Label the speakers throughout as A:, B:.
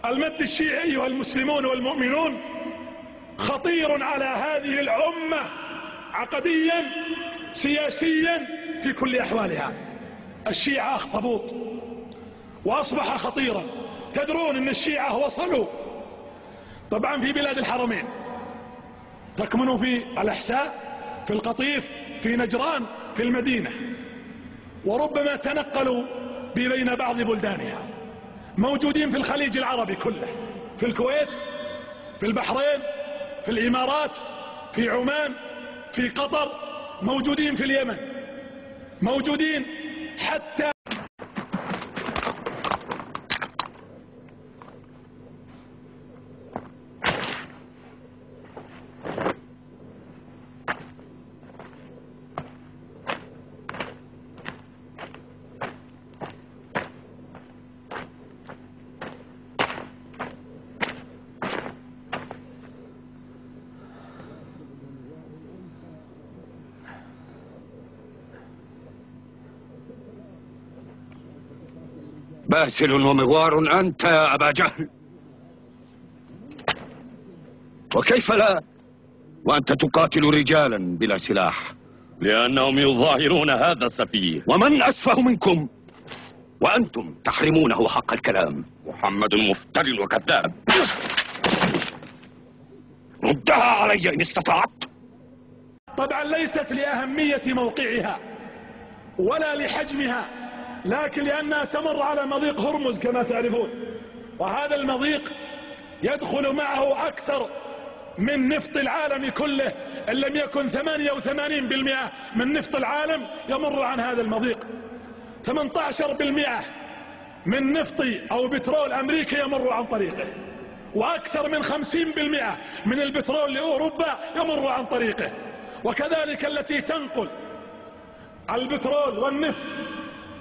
A: المد الشيعي أيها المسلمون والمؤمنون خطير على هذه الأمة عقديا سياسيا في كل أحوالها. الشيعة أخطبوط وأصبح خطيرا. تدرون أن الشيعة وصلوا طبعا في بلاد الحرمين، تكمنوا في الأحساء، في القطيف، في نجران، في المدينة، وربما تنقلوا بين بعض بلدانها. موجودين في الخليج العربي كله، في الكويت، في البحرين، في الإمارات، في عمان، في قطر، موجودين في اليمن، موجودين حتى
B: باسل ومغوار أنت يا أبا جهل، وكيف لا وأنت تقاتل رجالا بلا سلاح؟
C: لأنهم يظاهرون هذا السفيه.
B: ومن أسفه منكم وأنتم تحرمونه حق الكلام؟
C: محمد مفتر وكذاب.
B: ردها علي إن استطعت.
A: طبعا ليست لأهمية موقعها ولا لحجمها، لكن لأنها تمر على مضيق هرمز كما تعرفون، وهذا المضيق يدخل معه أكثر من نفط العالم كله، إن لم يكن 88% من نفط العالم يمر عن هذا المضيق. 18% من نفط أو بترول أمريكا يمر عن طريقه، وأكثر من 50% من البترول لأوروبا يمر عن طريقه، وكذلك التي تنقل البترول والنفط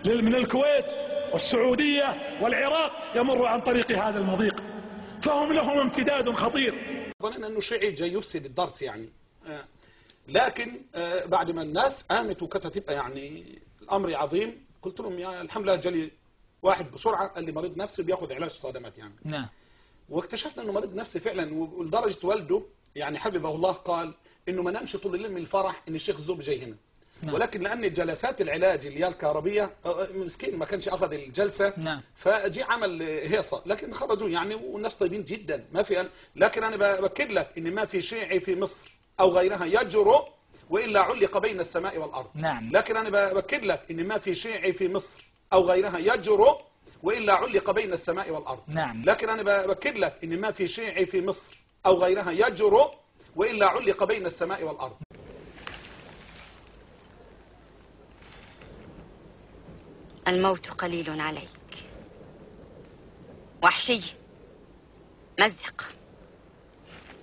A: من الكويت والسعودية والعراق يمر عن طريق هذا المضيق، فهم لهم امتداد خطير.
D: ظننا انه شيعي جاي يفسد الدرس يعني، لكن بعد ما الناس قامت وكانت تبقى يعني الامر عظيم، قلت لهم يا الحمد لله جالي واحد بسرعه قال لي مريض نفسي بياخذ علاج صدمات يعني.
E: نعم.
D: واكتشفنا انه مريض نفسي فعلا، ولدرجه والده يعني حفظه الله قال انه ما نامش طول الليل من الفرح ان الشيخ الزوب جاي هنا. نعم. ولكن لان جلسات العلاج اللي هي الكهربيه مسكين ما كانش اخذ الجلسه.
E: نعم.
D: فجي عمل هيصه، لكن خرجوا يعني والناس طيبين جدا ما في. لكن انا باكد لك ان ما في شيعي في مصر او غيرها يجرؤ والا علق بين السماء والارض.
E: نعم.
D: لكن انا باكد لك ان ما في شيعي في مصر او غيرها يجرؤ والا علق بين السماء والارض.
E: نعم.
D: لكن انا باكد لك ان ما في شيعي في مصر او غيرها يجرؤ والا علق بين السماء والارض.
F: الموت قليل عليك. وحشي، مزق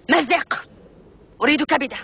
F: مزق، أريد كبده.